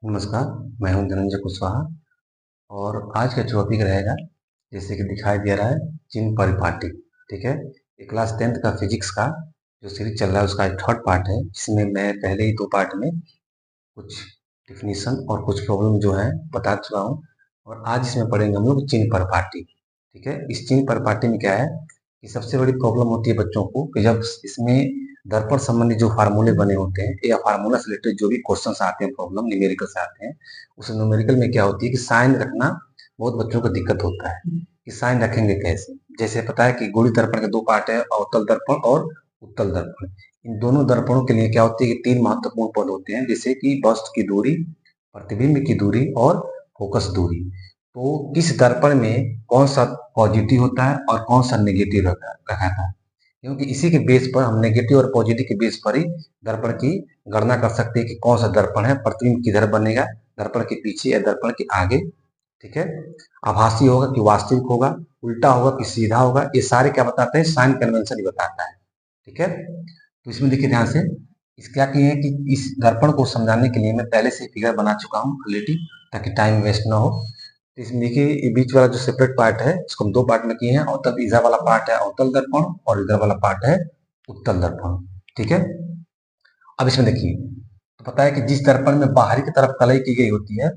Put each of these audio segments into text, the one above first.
नमस्कार, मैं हूं धनंजय कुशवाहा और आज का जो टॉपिक रहेगा, जैसे कि दिखाई दे रहा है, चिन्ह परिपाटी। ठीक है, ये क्लास 10th का फिजिक्स का जो सीरीज चल रहा है उसका थर्ड पार्ट है, जिसमें मैं पहले ही 2 पार्ट में कुछ डेफिनेशन और कुछ प्रॉब्लम जो है बता चुका हूँ। और आज इसमें पढ़ेंगे हम लोग चिन्ह परिपाटी। ठीक है, इस चिन्ह परिपाटी में क्या है कि सबसे बड़ी प्रॉब्लम होती है बच्चों को कि जब इसमें दर्पण संबंधी जो फार्मूले बने होते हैं या फार्मूला से रिलेटेड जो भी क्वेश्चन आते हैं, प्रॉब्लम न्यूमेरिकल से आते हैं, उस न्यूमेरिकल में क्या होती है कि साइन रखना बहुत बच्चों को दिक्कत होता है कि साइन रखेंगे कैसे। जैसे पता है कि गोलीय दर्पण के 2 पार्ट है, अवतल दर्पण और उत्तल दर्पण। इन दोनों दर्पणों के लिए क्या होती है कि 3 महत्वपूर्ण पद होते हैं, जैसे कि वस्तु की दूरी, प्रतिबिंब की दूरी और फोकस दूरी। तो किस दर्पण में कौन सा पॉजिटिव होता है और कौन सा नेगेटिव रखा था, क्योंकि इसी के बेस पर हम नेगेटिव और पॉजिटिव के बेस पर ही दर्पण की गणना कर सकते हैं कि कौन सा दर्पण है, प्रतिबिंब किधर बनेगा, दर्पण के पीछे या दर्पण के आगे। ठीक है, आभासी होगा कि वास्तविक होगा, उल्टा होगा कि सीधा होगा, ये सारे क्या बताते हैं, साइन कन्वेंशन ही बताता है। ठीक है, तो इसमें देखिए ध्यान से, इस क्या किए हैं कि इस दर्पण को समझाने के लिए मैं पहले से फिगर बना चुका हूँ ऑलरेडी, ताकि टाइम वेस्ट ना हो। तो इसमें देखिए ये बीच वाला जो सेपरेट पार्ट है इसको हम 2 पार्ट में किए हैं, अवतल इधर वाला पार्ट है अवतल दर्पण और इधर वाला पार्ट है उत्तल दर्पण। ठीक है, अब इसमें देखिए, तो पता है कि जिस दर्पण में बाहरी की तरफ कलई की गई होती है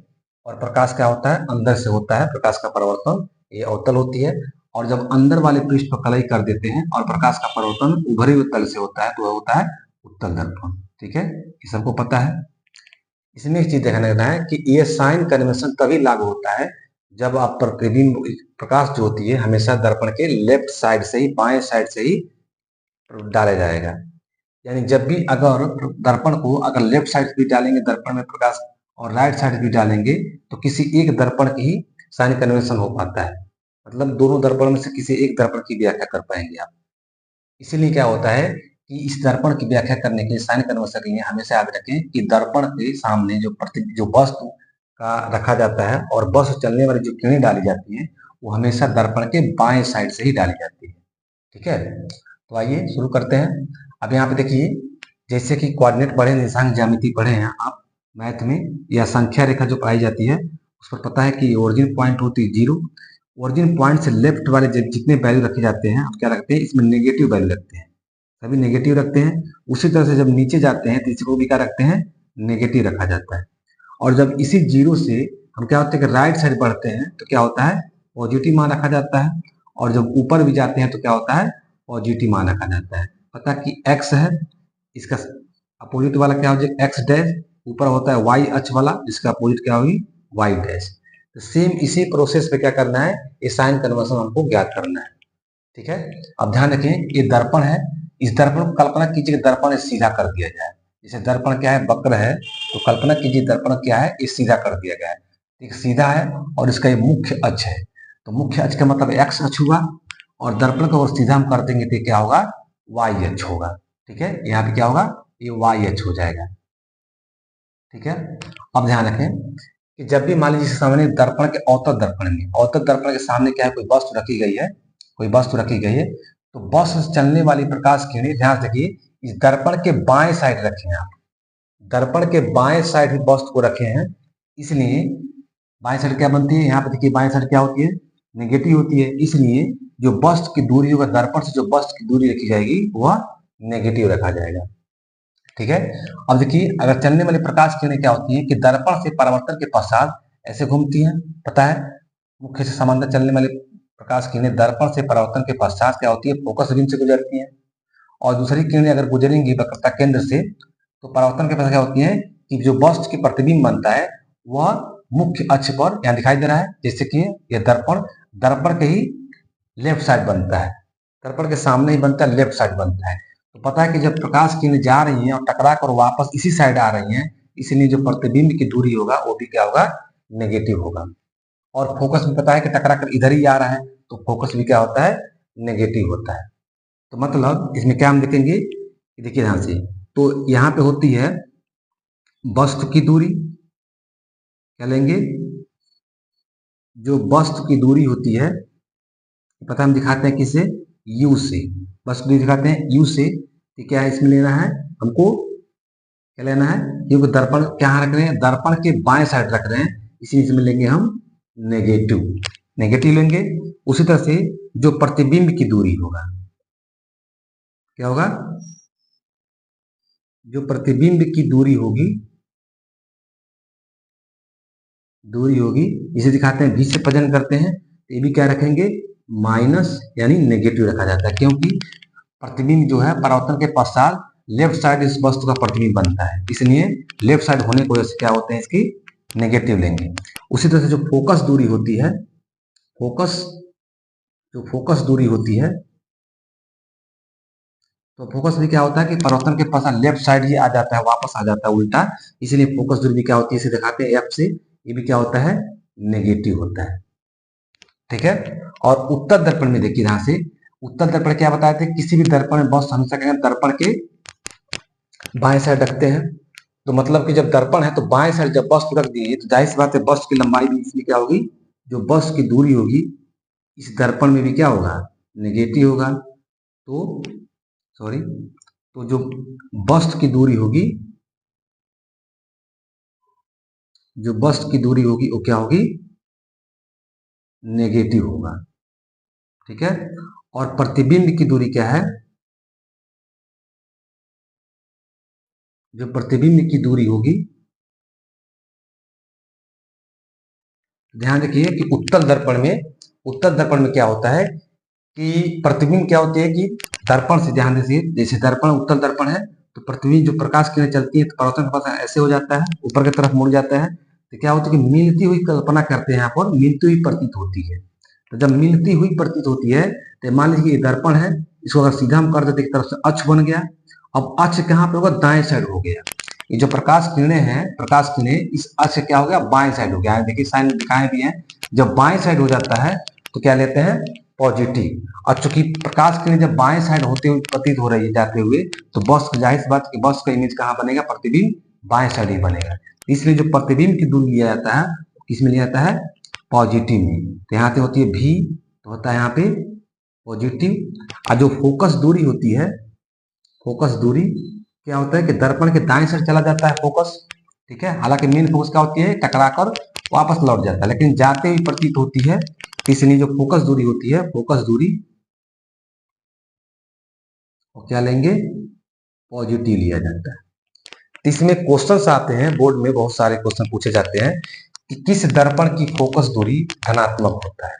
और प्रकाश क्या होता है, अंदर से होता है प्रकाश का परावर्तन, ये अवतल होती है। और जब अंदर वाले पृष्ठ पर कलई कर देते हैं और प्रकाश का परावर्तन उभरे हुए तल से होता है तो वह होता है उत्तल दर्पण। ठीक है, ये सबको पता है। इसमें एक चीज देखने लगना है कि ये साइन कन्वेंशन तभी लागू होता है जब आप प्रतिबिंब, प्रकाश जो होती है हमेशा दर्पण के लेफ्ट साइड से ही, बाएं साइड से ही डाला जाएगा। यानी जब भी अगर दर्पण को अगर लेफ्ट साइड से भी डालेंगे दर्पण में प्रकाश और राइट साइड भी डालेंगे तो किसी एक दर्पण की ही साइन कन्वेंशन हो पाता है, मतलब दोनों दर्पण में से किसी एक दर्पण की व्याख्या कर पाएंगे आप। इसीलिए क्या होता है कि इस दर्पण की व्याख्या करने के लिए, साइन कन्वेंशन के लिए हमेशा याद रखें कि दर्पण के सामने जो वस्तु का रखा जाता है और वस्तु चलने वाली जो किरणें डाली जाती हैं वो हमेशा दर्पण के बाएं साइड से ही डाली जाती है। ठीक है, तो आइए शुरू करते हैं। अब यहाँ पे देखिए, जैसे कि कोऑर्डिनेट पढ़े, निर्देशांक ज्यामिति पढ़े हैं आप मैथ में, या संख्या रेखा जो पाई जाती है उस पर पता है कि ओरिजिन पॉइंट होती है 0। ओरिजिन पॉइंट से लेफ्ट वाले जितने वैल्यू रखे जाते हैं आप क्या रखते हैं, इसमें नेगेटिव वैल्यू रखते हैं, सभी नेगेटिव रखते हैं। उसी तरह से जब नीचे जाते हैं तो इसको भी क्या रखते हैं, नेगेटिव रखा जाता है। और जब इसी 0 से हम क्या होते हैं कि राइट साइड बढ़ते हैं तो क्या होता है, पॉजिटिव मान रखा जाता है। और जब ऊपर भी जाते हैं तो क्या होता है, पॉजिटिव मान रखा जाता है। पता कि x है, इसका अपोजिट वाला क्या हो जाएगा, x डैश। ऊपर होता है y अक्ष वाला, जिसका अपोजिट क्या होगी, y डैश। तो सेम इसी प्रोसेस पे क्या करना है, ये साइन कन्वर्शन हमको ज्ञात करना है। ठीक है, अब ध्यान रखें ये दर्पण है, इस दर्पण को कल्पना कीजिए कि दर्पण सीधा कर दिया जाए। जैसे दर्पण क्या है, वक्र है, तो कल्पना कीजिए दर्पण क्या है, ये सीधा कर दिया गया है। एक सीधा है और इसका ये मुख्य अक्ष है, तो मुख्य अक्ष का मतलब एक्स अक्ष हुआ, और दर्पण को अगर सीधा हम कर देंगे तो क्या होगा, वाई अक्ष होगा। ठीक है, यहाँ पे क्या होगा, ये वाई अक्ष हो जाएगा। ठीक है, अब ध्यान रखें कि जब भी मान लीजिए सामने दर्पण के अवतल दर्पण में, अवतल दर्पण के सामने क्या है, कोई वस्तु रखी गई है, कोई वस्तु रखी गई है, तो वस्तु से चलने वाली प्रकाश किरणें, ध्यान रखिए, इस दर्पण के बाएं साइड रखे हैं आप, दर्पण के बाएं साइड वस्तु को रखे हैं। इसलिए बाएं साइड क्या बनती है, यहाँ पे देखिए बाएं साइड क्या होती है, नेगेटिव होती है। इसलिए जो वस्तु की दूरी होगा, दर्पण से जो वस्तु की दूरी रखी जाएगी वह नेगेटिव रखा जाएगा। ठीक है, अब देखिए अगर चलने वाली प्रकाश किरणें क्या होती है कि दर्पण से परावर्तन के पश्चात ऐसे घूमती हैं, पता है, मुख्य से समांतर चलने वाली प्रकाश किरणें दर्पण से परावर्तन के पश्चात क्या होती है, फोकस रिंग से गुजरती हैं। और दूसरी किरणें अगर गुजरेंगी वक्रता केंद्र से तो परावर्तन के पश्चात क्या होती है कि जो वस्तु की प्रतिबिंब बनता है वह मुख्य अक्ष पर, यहाँ दिखाई दे रहा है जैसे कि यह दर्पण, दर्पण के ही लेफ्ट साइड बनता है, दर्पण के सामने ही बनता है, लेफ्ट साइड बनता है। तो पता है कि जब प्रकाश किरणें जा रही हैं और टकरा कर वापस इसी साइड आ रही हैं, इसलिए जो प्रतिबिंब की दूरी होगा वो भी क्या होगा, नेगेटिव होगा। और फोकस भी पता है कि टकरा कर इधर ही आ रहा है, तो फोकस भी क्या होता है, नेगेटिव होता है। तो मतलब इसमें क्या हम देखेंगे, देखिए ध्यान से, तो यहाँ पे होती है वस्तु की दूरी, क्या लेंगे, जो वस्तु की दूरी होती है, पता हम दिखाते हैं किसे, यू से, वस्तु की दूरी दिखाते हैं यू से। तो क्या है इसमें लेना है हमको, क्या लेना है, क्योंकि दर्पण क्या रख रहे हैं, दर्पण के बाएं साइड रख रहे हैं, इसी में लेंगे हम नेगेटिव, नेगेटिव लेंगे। उसी तरह से जो प्रतिबिंब की दूरी होगा, क्या होगा, जो प्रतिबिंब की दूरी होगी, इसे दिखाते हैं, भी से प्रजन करते हैं, ये भी क्या रखेंगे, माइनस यानी नेगेटिव रखा जाता है, क्योंकि प्रतिबिंब जो है परावर्तन के पश्चात लेफ्ट साइड इस वस्तु का प्रतिबिंब बनता है, इसलिए लेफ्ट साइड होने की वजह से क्या होते हैं, इसकी नेगेटिव लेंगे। उसी तरह से जो फोकस दूरी होती है, जो फोकस दूरी होती है, तो फोकस भी क्या होता है कि परावर्तन के पश्चात लेफ्ट साइड ही आ जाता है, वापस आ जाता है उल्टा, इसलिए फोकस दूरी भी क्या होती है, इसे दिखाते हैं एफ से, ये भी क्या होता है, नेगेटिव होता है। ठीक है। और उत्तर दर्पण में देखिए, यहां से उत्तर दर्पण क्या बताए थे, किसी भी दर्पण में बस हमेशा क्या दर्पण के बाएं साइड रखते हैं, तो मतलब कि जब दर्पण है तो बाएं साइड जब वस्तु रख दिए तो जाहिर सी बात है वस्तु की लंबाई भी इसमें क्या होगी, जो वस्तु की दूरी होगी इस दर्पण में भी क्या होगा, नेगेटिव होगा। तो सॉरी, तो जो वस्तु की दूरी होगी, वो क्या होगी, नेगेटिव होगा। ठीक है। और प्रतिबिंब की दूरी क्या है, जो प्रतिबिंब की दूरी होगी, ध्यान रखिए कि उत्तल दर्पण में क्या होता है कि प्रतिबिंब क्या होती है कि दर्पण से, ध्यान दीजिए, जैसे दर्पण उत्तल दर्पण है तो प्रतिबिंब जो प्रकाश किरणें चलती है तो परावर्तन के पास ऐसे हो जाता है, ऊपर की तरफ मुड़ जाता है, तो क्या होता है कि मिलती हुई कल्पना करते हैं, यहाँ पर मिलती हुई प्रतीत होती है। तो जब मिलती हुई प्रतीत होती है तो मान लीजिए ये दर्पण है, इसको अगर सीधा हम कर देते एक तरफ से अक्ष बन गया, अब अक्ष कहाँ पे होगा, दाएं साइड हो गया, ये जो प्रकाश किरणें इस अक्ष क्या हो गया, बाएं साइड हो गया, देखिए साइन दिखाए भी हैं, जब बाएं साइड हो जाता है तो क्या लेते हैं, पॉजिटिव। और चूंकि प्रकाश किरणें जब बाएं साइड होते हुए प्रतीत हो रही है जाते हुए, तो बस जाहिर सी बात कि बस का इमेज कहाँ बनेगा, प्रतिबिंब बाएं साइड ही बनेगा, इसलिए जो प्रतिबिंब की दूरी लिया जाता है किसमें लिया जाता है, पॉजिटिव में। तो यहाँ पे होती है भी, तो होता है यहाँ पे पॉजिटिव। और जो फोकस दूरी होती है, फोकस दूरी क्या होता है कि दर्पण के दाएं साइड चला जाता है फोकस, ठीक है, हालांकि मेन फोकस क्या होती है, टकराकर वापस लौट जाता है, लेकिन जाते हुए प्रतीत होती है, इसलिए जो फोकस दूरी होती है, फोकस दूरी वो क्या लेंगे, पॉजिटिव लिया जाता है। इसमें क्वेश्चंस आते हैं बोर्ड में, बहुत सारे क्वेश्चन पूछे जाते हैं कि किस दर्पण की फोकस दूरी धनात्मक होता है,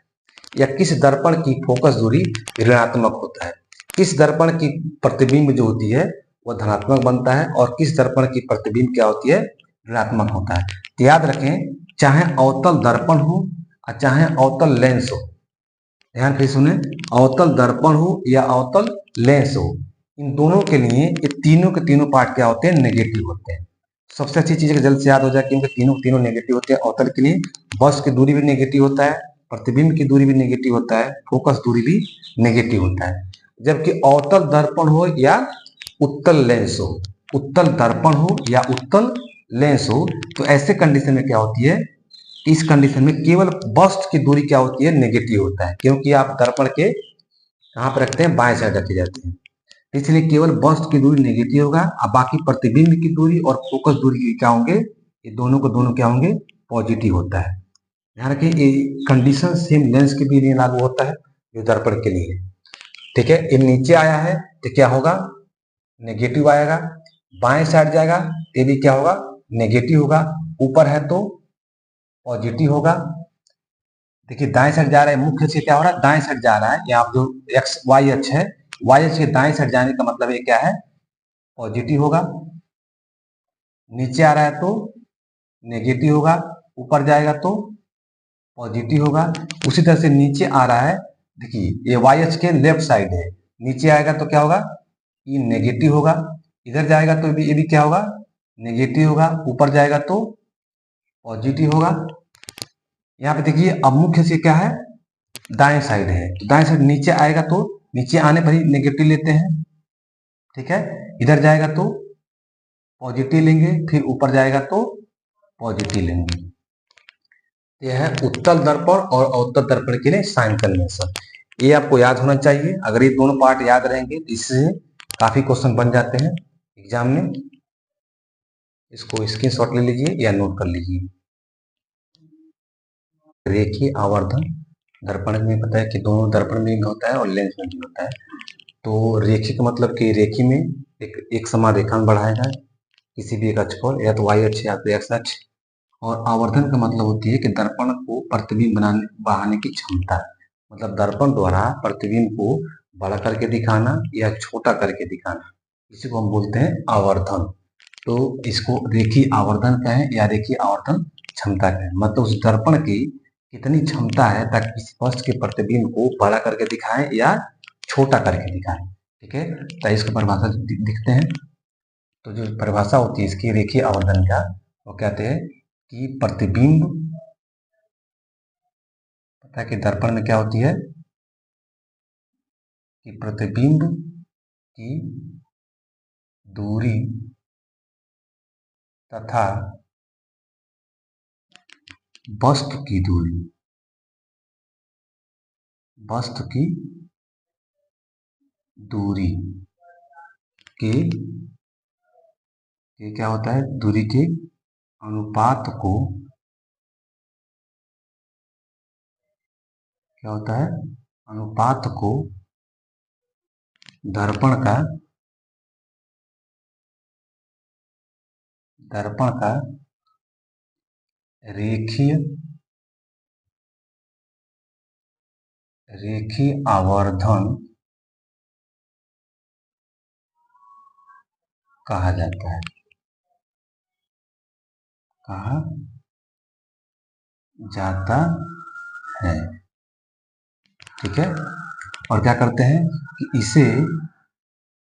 या किस दर्पण की फोकस दूरी ऋणात्मक होता है, किस दर्पण की प्रतिबिंब जो होती है वह धनात्मक बनता है और किस दर्पण की प्रतिबिंब क्या होती है, ऋणात्मक होता है। तो याद रखें, चाहे अवतल दर्पण हो और चाहे अवतल लेंस हो, ध्यान से सुने, अवतल दर्पण हो या अवतल लेंस हो, इन दोनों के लिए ये तीनों के तीनों पार्ट क्या होते हैं, नेगेटिव होते हैं। सबसे अच्छी चीज है जल्द से याद हो जाए, क्योंकि तीनों तीनों नेगेटिव होते हैं। अवतल के लिए बस की दूरी भी नेगेटिव होता है, प्रतिबिंब की दूरी भी नेगेटिव होता है, फोकस दूरी भी नेगेटिव होता है। जबकि अवतल दर्पण हो या उत्तल लेंस हो, उत्तल दर्पण हो या उत्तल लेंस हो, तो ऐसे कंडीशन में क्या होती है, इस कंडीशन में केवल बस्ट की दूरी क्या होती है, नेगेटिव होता है, क्योंकि आप दर्पण के कहाँ पर रखते हैं, बाएं साइड रखे जाते हैं, इसलिए केवल बस्ट की दूरी नेगेटिव होगा, और बाकी प्रतिबिंब की दूरी और फोकस दूरी क्या होंगे, ये दोनों को दोनों क्या होंगे, पॉजिटिव होता है। ध्यान रखिए ये कंडीशन सेम लेंस के भी लिए लागू होता है जो दर्पण के लिए। ठीक है, ये नीचे आया है तो क्या होगा, नेगेटिव आएगा, बाएं साइड जाएगा ये भी क्या होगा, नेगेटिव होगा, ऊपर है तो पॉजिटिव होगा। देखिए दाएं साइड जा रहा है, मुख्य से क्या हो रहा है, दाएं साइड जा रहा है, यहाँ जो एक्स वाई अक्ष है, वाई अक्ष के दाएं साइड जाने का मतलब ये क्या है, पॉजिटिव होगा। नीचे आ रहा है तो नेगेटिव होगा, ऊपर जाएगा तो पॉजिटिव होगा। उसी तरह से नीचे आ रहा है, देखिए ये वाई अक्ष के लेफ्ट साइड है, नीचे आएगा तो क्या होगा, ये नेगेटिव होगा, इधर जाएगा तो ये भी क्या होगा, नेगेटिव होगा, ऊपर जाएगा तो पॉजिटिव होगा। यहाँ पे देखिए अब मुख्य से क्या है, दाएं साइड है, तो दाएं साइड नीचे आएगा तो नीचे आने पर ही नेगेटिव लेते हैं, ठीक है, इधर जाएगा तो पॉजिटिव लेंगे, फिर ऊपर जाएगा तो पॉजिटिव लेंगे। यह है उत्तल दर्पण और अवतल दर्पण के लिए साइन कन्वेंशन, ये आपको याद होना चाहिए। अगर ये दोनों पार्ट याद रहेंगे तो इससे काफी क्वेश्चन बन जाते हैं एग्जाम में। इसको स्क्रीनशॉट ले लीजिए या नोट कर लीजिए। रेखीय आवर्धन दर्पण में पता है कि दोनों दर्पण में भी होता है और लेंस में भी होता है। तो रेखीय का मतलब कि रेखी में एक समान रेखांश बढ़ाया जाए किसी भी एक अक्ष पर, या तो वाई अक्ष या तो एक्स अक्ष। और आवर्धन का मतलब होती है कि दर्पण को प्रतिबिंब बढ़ाने की क्षमता, मतलब दर्पण द्वारा प्रतिबिंब को बड़ा करके दिखाना या छोटा करके दिखाना, इसी को हम बोलते हैं आवर्धन। तो इसको रेखीय आवर्धन कहें या रेखीय आवर्धन क्षमता कहें, मतलब उस दर्पण की कितनी क्षमता है ताकि इस वस्तु के प्रतिबिंब को बड़ा करके दिखाएं या छोटा करके दिखाएं। ठीक है, तो इसका परिभाषा दिखते हैं। तो जो परिभाषा होती है इसकी रेखीय आवर्धन का, वो कहते हैं कि प्रतिबिंब, पता है कि दर्पण में क्या होती है कि प्रतिबिंब की दूरी तथा वस्तु की दूरी, वस्तु की दूरी के क्या होता है, दूरी के अनुपात को क्या होता है, अनुपात को दर्पण का रेखीय आवर्धन कहा जाता है। कहा जाता है, ठीक है। और क्या करते हैं कि इसे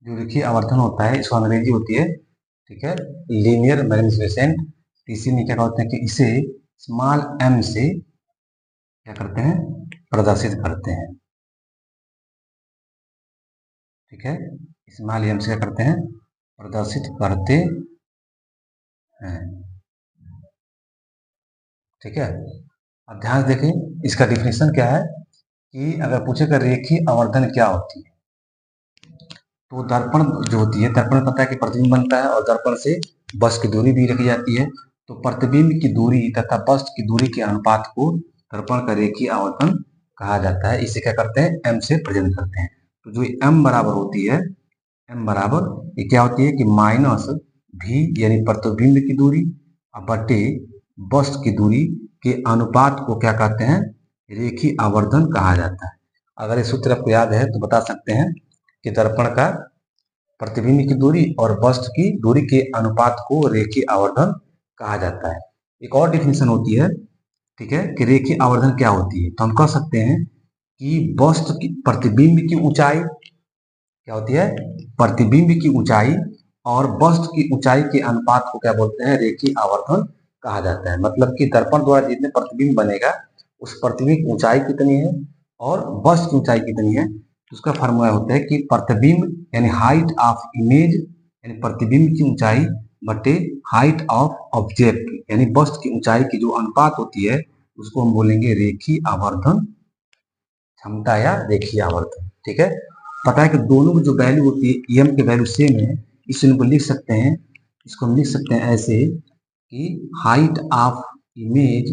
जो रेखीय आवर्धन होता है, इसको अंग्रेजी होती है, ठीक है, लीनियर मैग्निफिसेंट। इसी में क्या कहते हैं कि इसे स्मॉल m से क्या करते हैं, प्रदर्शित करते हैं। ठीक है, स्मॉल m से क्या करते हैं, प्रदर्शित करते हैं। ठीक है, अब ध्यान से देखें इसका डिफिनेशन क्या है कि अगर पूछेगा रेखीय आवर्धन क्या होती है, तो दर्पण जो होती है, दर्पण पता है कि प्रतिबिंब बनता है और दर्पण से वस्तु की दूरी भी रखी जाती है। तो प्रतिबिंब की दूरी तथा वस्तु की दूरी के अनुपात को दर्पण का रेखीय आवर्धन कहा जाता है। इसे क्या करते हैं, m से प्रेजेंट करते हैं। तो जो m बराबर होती है, m बराबर ये क्या होती है कि माइनस v यानी प्रतिबिंब की दूरी बटे वस्तु की दूरी के अनुपात को क्या कहते हैं, रेखीय आवर्धन कहा जाता है। अगर इस सूत्र आपको याद है तो बता सकते हैं कि दर्पण का प्रतिबिंब की दूरी और वस्तु की दूरी के अनुपात को रेखीय आवर्धन कहा जाता है। एक और डिफिनेशन होती है, ठीक है, कि रेखीय आवर्धन क्या होती है। तो हम कह सकते हैं कि वस्तु की प्रतिबिंब की ऊंचाई क्या होती है, प्रतिबिंब की ऊंचाई और वस्तु की ऊंचाई के अनुपात को क्या बोलते हैं, रेखीय आवर्धन कहा जाता है। मतलब कि दर्पण द्वारा जितने प्रतिबिंब बनेगा उस प्रतिबिंब की ऊंचाई कितनी है और वस्तु की ऊंचाई कितनी है, तो उसका फॉर्मूला होता है कि प्रतिबिंब यानी हाइट ऑफ इमेज यानी प्रतिबिंब की ऊंचाई बटे हाइट ऑफ ऑब्जेक्ट यानी वस्तु की ऊंचाई की जो अनुपात होती है उसको हम बोलेंगे रेखीय आवर्धन क्षमता या रेखीय आवर्धन। ठीक है, पता है कि दोनों की जो वैल्यू होती है एम के वैल्यू सेम है, इसलिए इनको लिख सकते हैं, इसको हम लिख सकते हैं ऐसे कि हाइट ऑफ इमेज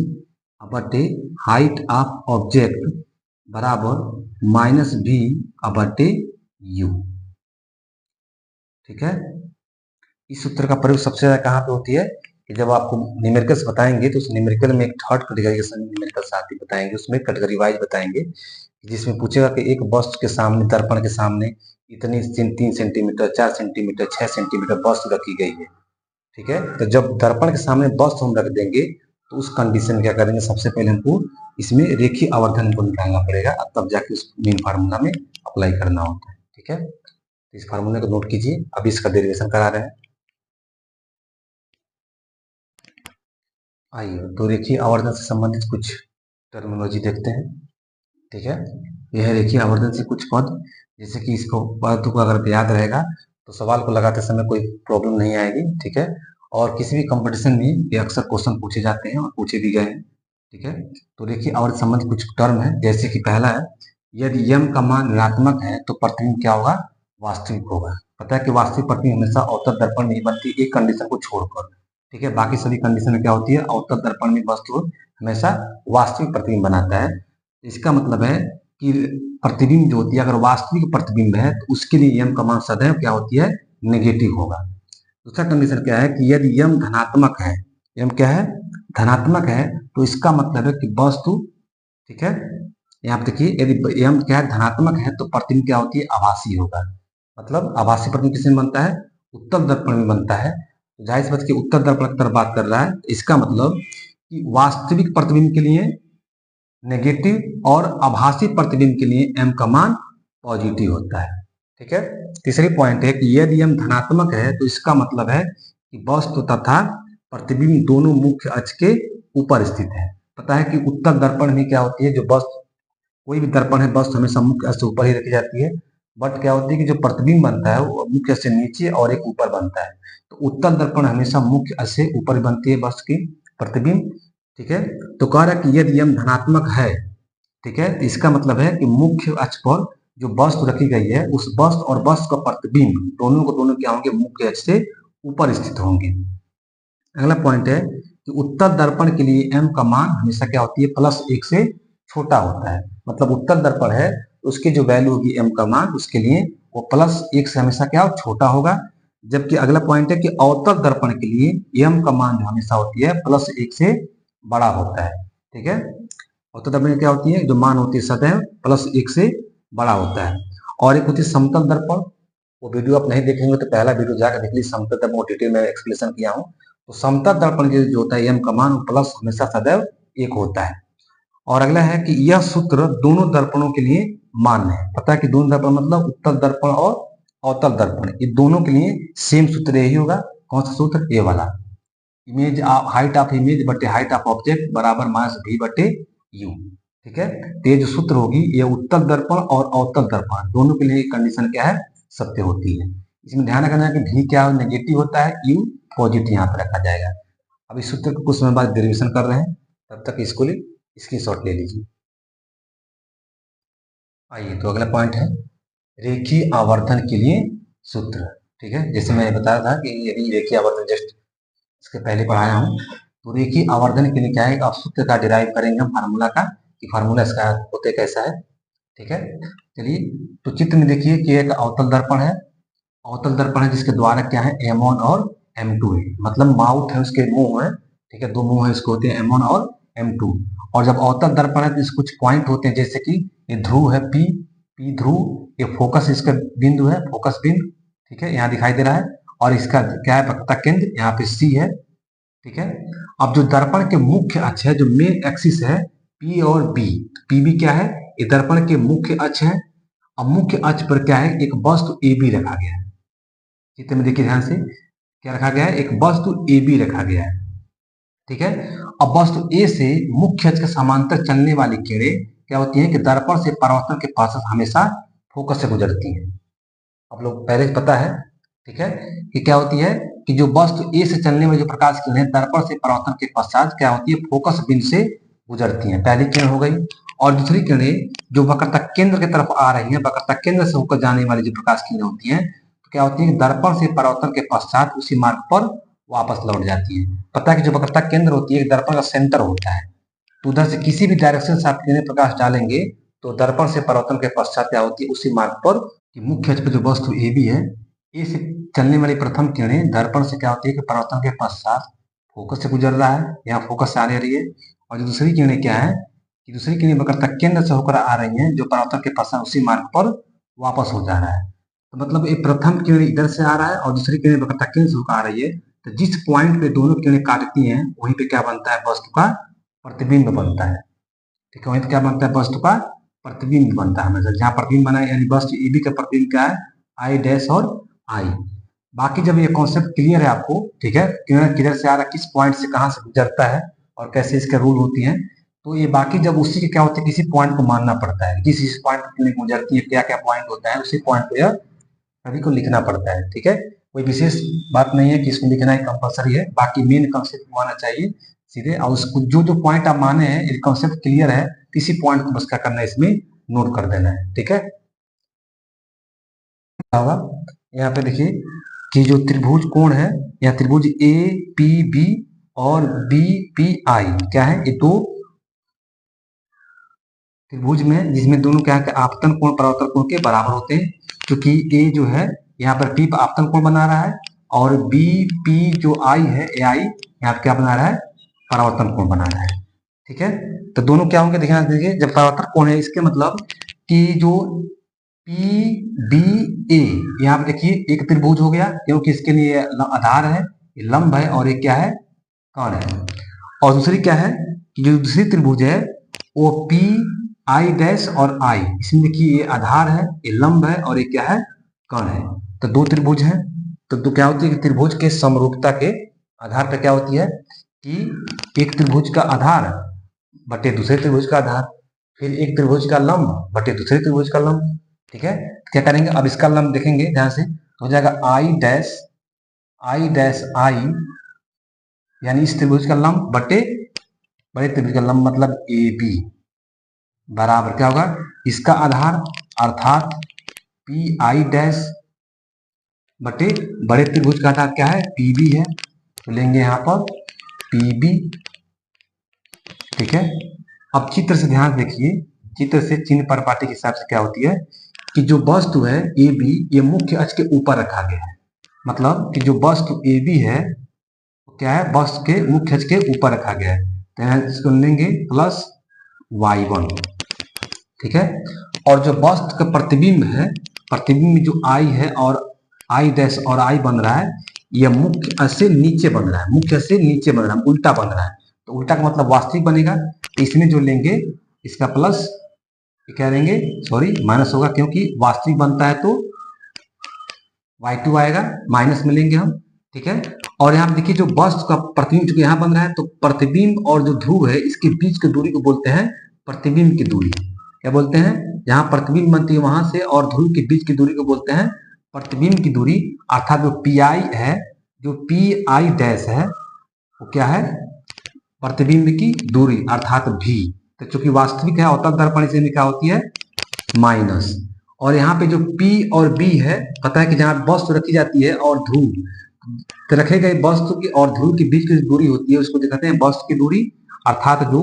बटे हाइट ऑफ ऑब्जेक्ट बराबर माइनस भी बटे यू। ठीक है, इस सूत्र का प्रयोग सबसे ज्यादा कहाँ पे होती है कि जब आपको न्यूमेरिकल्स बताएंगे तो उस न्यूमेरिकल में एक थर्ड कैटेगरी के न्यूमेरिकल साथ ही बताएंगे, उसमें कैटेगरी वाइज बताएंगे, जिसमें पूछेगा कि एक वस्तु के सामने, दर्पण के सामने इतनी 3 सेंटीमीटर 4 सेंटीमीटर 6 सेंटीमीटर वस्तु रखी गई है। ठीक है, तो जब दर्पण के सामने वस्तु हम रख देंगे तो उस कंडीशन में क्या करेंगे, सबसे पहले हमको इसमें रेखीय आवर्धन को निकालना पड़ेगा, तब जाके उस मेन फार्मूला में अप्लाई करना होता है। ठीक है, तो इस फार्मूले को नोट कीजिए, अभी इसका डेरिवेशन करा रहे हैं। आइए तो रेखीय आवर्धन से संबंधित कुछ टर्मिनोलॉजी देखते हैं। ठीक है, यह रेखीय आवर्धन से कुछ पद, जैसे कि इसको पद को अगर याद रहेगा तो सवाल को लगाते समय कोई प्रॉब्लम नहीं आएगी। ठीक है, और किसी भी कंपटीशन में ये अक्सर क्वेश्चन पूछे जाते हैं और पूछे भी गए हैं। ठीक है, तो रेखीय आवर्धन संबंधित कुछ टर्म है, जैसे कि पहला है, यदि यम का मान ऋणात्मक है तो प्रतिबिंब क्या होगा, वास्तविक होगा। पता है कि वास्तविक प्रतिबिंब हमेशा अवतल दर्पण नहीं बनती, एक कंडीशन को छोड़कर। ठीक है। बाकी सभी कंडीशन में क्या होती है, अवतल दर्पण में वस्तु हमेशा वास्तविक प्रतिबिंब बनाता है। इसका मतलब है कि प्रतिबिंब जो होती है, अगर वास्तविक प्रतिबिंब है तो उसके लिए यम का मान सदैव क्या होती है, नेगेटिव होगा। दूसरा कंडीशन क्या है कि यदि यम धनात्मक है, यम क्या है, धनात्मक है, तो इसका मतलब है कि वस्तु, ठीक है, यहाँ पे देखिए यदि यम क्या है, धनात्मक है, तो प्रतिबिंब क्या होती है, आभासी होगा। मतलब आभासी प्रतिबिंब किसमें बनता है, उत्तल दर्पण में बनता है। तो जाहिर सी बात की उत्तल दर्पण की तरफ बात कर रहा है, तो इसका मतलब कि वास्तविक प्रतिबिंब के लिए नेगेटिव और आभासी प्रतिबिंब के लिए एम का मान पॉजिटिव होता है। ठीक है। तीसरी पॉइंट है कि यदि एम धनात्मक है तो इसका मतलब है कि वस्तु तथा प्रतिबिंब दोनों मुख्य अक्ष के ऊपर स्थित है। पता है कि उत्तल दर्पण में क्या होती है, जो वस्तु, कोई भी दर्पण है, वस्तु हमेशा मुख्य अक्ष से ऊपर ही रखी जाती है, बट क्या होती है कि जो प्रतिबिंब बनता है वो मुख्य अक्ष से नीचे और एक ऊपर बनता है। तो उत्तल दर्पण हमेशा मुख्य अक्ष से ऊपर बनती है वस्तु की प्रतिबिंब। ठीक है। तो कह रहा है कि यदि यम धनात्मक है, ठीक है, तो इसका मतलब है कि मुख्य अक्ष पर जो वस्तु रखी गई है, उस वस्तु और वस्तु का प्रतिबिंब दोनों को दोनों क्या होंगे, मुख्य अक्ष से ऊपर स्थित होंगे। अगला पॉइंट है कि उत्तल दर्पण के लिए एम का मान हमेशा क्या होती है, +1 से छोटा होता है। मतलब उत्तल दर्पण है, उसकी जो वैल्यू होगी एम का मान, उसके लिए वो +1 से हमेशा क्या हो, छोटा होगा। जबकि अगला पॉइंट है कि अवतल दर्पण के लिए एम का मान जो हमेशा होती है +1 से बड़ा होता है। ठीक है। अवतल दर्पण में क्या होती है, जो मान होती है सदैव +1 से बड़ा होता है। और एक होती है समतल दर्पण। वो वीडियो आप नहीं देखेंगे तो पहला वीडियो जाकर देख लीजिए, समतल दर्पण को डिटेल में एक्सप्लेनेशन किया हूँ। तो समतल दर्पण के जो होता है एम का मान प्लस हमेशा सदैव 1 होता है। और अगला है कि यह सूत्र दोनों दर्पणों के लिए मान्य है। पता है कि दोनों दर्पण मतलब उत्तल दर्पण और अवतल दर्पण, ये दोनों के लिए सेम सूत्र यही होगा। कौन सा सूत्र, ए वाला, इमेज हाइट ऑफ इमेज बटे हाइट ऑफ ऑब्जेक्ट बराबर -v बटे u। ठीक है। तो ये जो सूत्र होगी, ये उत्तल दर्पण और अवतल दर्पण दोनों के लिए कंडीशन क्या है, सत्य होती है। इसमें ध्यान रखना है कि v क्या नेगेटिव होता है, u पॉजिटिव यहाँ पे रखा जाएगा। अब इस सूत्र को कुछ समय बाद डेरिवेशन कर रहे हैं, तब तक इसको स्क्रीनशॉट ले लीजिए। आइए, तो अगला पॉइंट है रेखीय आवर्धन के लिए सूत्र। ठीक है। जैसे मैं बताया था कि यदि रेखीय आवर्धन जस्ट इसके पहले पढ़ाया हूँ, तो रेखीय आवर्धन के लिए क्या है, आप सूत्र का डिराइव करेंगे हम फार्मूला का, कि फार्मूला इसका होते कैसा है। ठीक है। चलिए, तो चित्र में देखिए कि एक अवतल दर्पण है, अवतल दर्पण है जिसके द्वारा क्या है, M1 और M2 है। मतलब माउथ है, उसके मुंह है। ठीक है, दो मुंह है, इसको होते हैं M1 और M2। और जब अवतल दर्पण है तो इसके कुछ पॉइंट होते हैं, जैसे कि ये ध्रुव है P ध्रुव, ये फोकस इसका बिंदु है, फोकस बिंदु। ठीक है, यहाँ दिखाई दे रहा है। और इसका क्या है, वक्रता केंद्र यहाँ पे C है। ठीक है। अब जो दर्पण के मुख्य अक्ष है, जो मेन एक्सिस है, P और B, पी भी क्या है, ये दर्पण के मुख्य अक्ष है। अब मुख्य अक्ष पर क्या है, एक वस्तु AB रखा गया है। चित्र में देखिए ध्यान से, क्या रखा गया है, एक वस्तु AB रखा गया है। ठीक है। अब वस्तु A से मुख्य अक्ष के समांतर चलने वाली किरणें क्या होती हैं कि दर्पण से परावर्तन के पश्चात हमेशा फोकस से गुजरती हैं। आप लोग पहले से पता है, ठीक है, कि क्या होती है कि जो वस्तु ए से चलने वाली जो प्रकाश किरणें दर्पण से परावर्तन के पश्चात क्या होती है, फोकस बिंदु से गुजरती हैं। पहली किरण हो गई। और दूसरी किरणें जो वक्रता केंद्र की तरफ आ रही हैं, वक्रता केंद्र से होकर जाने वाली जो प्रकाश किरणें होती हैं, तो क्या होती है, दर्पण से परावर्तन के पश्चात उसी मार्ग पर वापस लौट जाती है। पता है कि जो वक्रता केंद्र होती है, दर्पण का सेंटर होता है। तो उधर से किसी भी डायरेक्शन से आप किरणें प्रकाश डालेंगे तो दर्पण से परावर्तन के पश्चात क्या होती है, उसी मार्ग पर कि मुख्य अक्ष पर जो वस्तु ए बी है, ए से चलने वाली प्रथम किरणें दर्पण से क्या होती है कि परावर्तन के पश्चात फोकस से गुजर रहा है, यहाँ फोकस से आ रही है। और जो दूसरी किरणें क्या है कि दूसरी किरणें वक्रता केंद्र से होकर आ रही हैं, जो परावर्तन के पश्चात उसी मार्ग पर वापस हो जा रहा है। तो मतलब ये प्रथम किरण इधर से आ रहा है और दूसरी किरण वक्रता केंद्र से होकर आ रही है। तो जिस पॉइंट पे दोनों किरणें काटती हैं, वहीं पे क्या बनता है, वस्तु का प्रतिबिंब बनता है। ठीक है, वहीं पे क्या बनता है, वस्तु का प्रतिबिंब बनता है हमेशा। जहाँ प्रतिबिंब बना है, यानी वस्तु ए बी का प्रतिबिंब क्या है, आई डैश और आई। बाकी जब ये कॉन्सेप्ट क्लियर है आपको, ठीक है, किरण किधर से आ रहा है, किस पॉइंट से कहाँ से गुजरता है और कैसे इसके रूल होती हैं, तो ये बाकी जब उसी के क्या होता है, किसी पॉइंट को मानना पड़ता है, किस पॉइंट पर गुजरती है, क्या क्या पॉइंट होता है, उसी पॉइंट को यह सभी को लिखना पड़ता है। ठीक है, कोई विशेष बात नहीं है कि इसको लिखना ही कंपलसरी है, बाकी मेन कंसेप्ट आना चाहिए सीधे। और उसको जो जो पॉइंट आप माने हैं, ये कंसेप्ट क्लियर है, किसी पॉइंट को बस क्या करना है, इसमें नोट कर देना है। ठीक है, होगा यहाँ पे देखिए कि जो त्रिभुज कोण है या त्रिभुज ए पी बी और बी पी आई क्या है, ये दो त्रिभुज में जिसमें दोनों क्या है आपतन कोण परावर्तन कोण के बराबर होते हैं, क्योंकि ए जो है यहाँ पर पी आपतन कोण बना रहा है और बी पी जो आई है ए आई यहाँ पर क्या बना रहा है, परावर्तन कोण बना रहा है। ठीक है, तो दोनों क्या होंगे ध्यान दीजिए, जब परावर्तन कोण है इसके मतलब कि जो पी बी ए यहाँ पे देखिए एक त्रिभुज हो गया, क्योंकि इसके लिए आधार है, ये लंब है और ये क्या है, कोण है। और दूसरी क्या है कि जो दूसरी त्रिभुज है वो पी आई डैश और आई, इसमें देखिए ये आधार है, ये लंब है और ये क्या है, कोण है। तो दो त्रिभुज हैं, तो क्या होती है कि त्रिभुज के समरूपता के आधार पर क्या होती है कि एक त्रिभुज का आधार बटे दूसरे त्रिभुज का आधार, फिर एक त्रिभुज का लंब बटे दूसरे त्रिभुज का लंब। ठीक है, क्या करेंगे अब इसका लंब देखेंगे ध्यान से, तो हो जाएगा आई डैश आई, यानी इस त्रिभुज का लंब बटे बड़े त्रिभुज का लंब मतलब ए बी बराबर क्या होगा, इसका आधार अर्थात पी आई डैश बटे बड़े त्रिभुज का आधार क्या है, पी बी है, तो लेंगे यहाँ पर पी बी। ठीक है, अब चित्र से ध्यान देखिए, चित्र से चिन्ह परिपाटी के हिसाब से क्या होती है कि जो वस्तु है ए बी ये मुख्य अक्ष के ऊपर रखा गया है, मतलब कि जो वस्तु ए बी है क्या है, वस्तु के मुख्य अक्ष के ऊपर रखा गया है, तो इसको लेंगे प्लस y1। ठीक है, और जो वस्तु का प्रतिबिंब है, प्रतिबिंब जो आई है और आई डैश और आई बन रहा है, यह मुख्य अक्ष से नीचे बन रहा है, मुख्य अक्ष से नीचे बन रहा है, उल्टा बन रहा है, तो उल्टा का मतलब वास्तविक बनेगा, इसमें जो लेंगे इसका प्लस क्या लेंगे, सॉरी माइनस होगा, क्योंकि वास्तविक बनता है तो y2 आएगा, माइनस में लेंगे हम। ठीक है, और यहाँ देखिए जो वस्तु का प्रतिबिंब जो यहाँ बन रहा है, तो प्रतिबिंब और जो ध्रुव है इसके बीच की दूरी को बोलते हैं प्रतिबिंब की दूरी। क्या बोलते हैं, जहाँ प्रतिबिंब बनती है वहां से और ध्रुव के बीच की दूरी को बोलते हैं प्रतिबिंब की दूरी, अर्थात जो पी आई है, जो पी आई डैश है वो क्या है, प्रतिबिंब की दूरी अर्थात भी। तो चूंकि वास्तविक है अवतल दर्पण से क्या होती है माइनस, और यहाँ पे जो P और B है पता है कि जहाँ वस्तु रखी जाती है और ध्रुव, तो रखे गए वस्तु की और ध्रुव के बीच की दूरी होती है उसको कहते हैं वस्तु की दूरी, अर्थात जो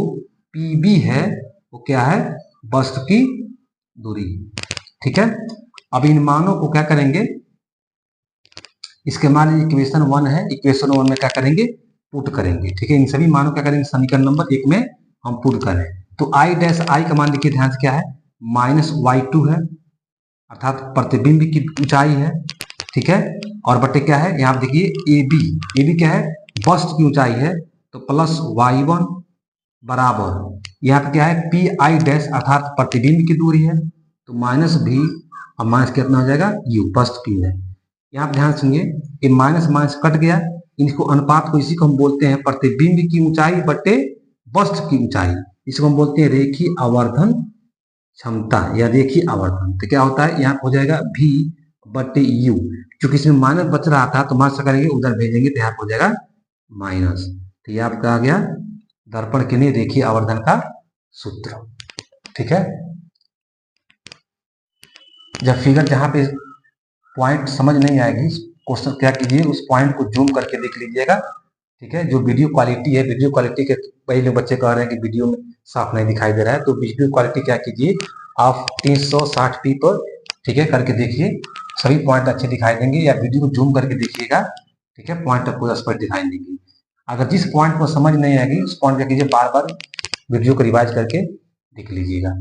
PB है वो क्या है, वस्तु की दूरी। ठीक है, अब इन मानों को क्या करेंगे, इसके मान इक्वेशन 1 है, इक्वेशन 1 में क्या करेंगे पुट करेंगे। ठीक है, इन सभी मानों क्या करेंगे समीकरण नंबर 1 में हम पुट करें, तो आई डैश आई का मान देखिए ध्यान से क्या है, माइनस y2 है, अर्थात प्रतिबिंब की ऊंचाई है। ठीक है, और बटे क्या है यहाँ देखिए ए बी क्या है, वस्तु की ऊंचाई है, तो प्लस y1 बराबर यहाँ पे क्या है पी आई डैश अर्थात प्रतिबिंब की दूरी है, तो माइनस भी, और माइनस कितना हो जाएगा यू, वस्तु की है। यहाँ पे ध्यान सुनिए, ये माइनस माइनस कट गया, इनको अनुपात को इसी को हम बोलते हैं प्रतिबिंब की ऊंचाई बटे वस्तु की ऊंचाई, इसको हम बोलते हैं रेखीय आवर्धन क्षमता या रेखीय आवर्धन। तो क्या होता है यहाँ हो जाएगा v बटे u, क्योंकि इसमें माइनस बच रहा था तो माइनस करेंगे उधर भेजेंगे तो यहाँ हो जाएगा माइनस। तो ये आपका आ गया दर्पण के लिए रेखीय आवर्धन का सूत्र। ठीक है, जब फिगर जहां पे पॉइंट समझ नहीं आएगी क्वेश्चन क्या कीजिए उस पॉइंट को जूम करके देख लीजिएगा। ठीक है, जो वीडियो क्वालिटी है, वीडियो क्वालिटी के कई लोग बच्चे कह रहे हैं कि वीडियो में साफ नहीं दिखाई दे रहा है, तो वीडियो क्वालिटी क्या कीजिए आप 360p पर ठीक है करके देखिए, सभी पॉइंट अच्छे दिखाई देंगे, या वीडियो को जूम करके देखिएगा। ठीक है, पॉइंट आपको स्पष्ट दिखाई देंगे। अगर जिस पॉइंट को समझ नहीं आएगी उस पॉइंट क्या कीजिए बार बार वीडियो को रिवाइज करके देख लीजिएगा।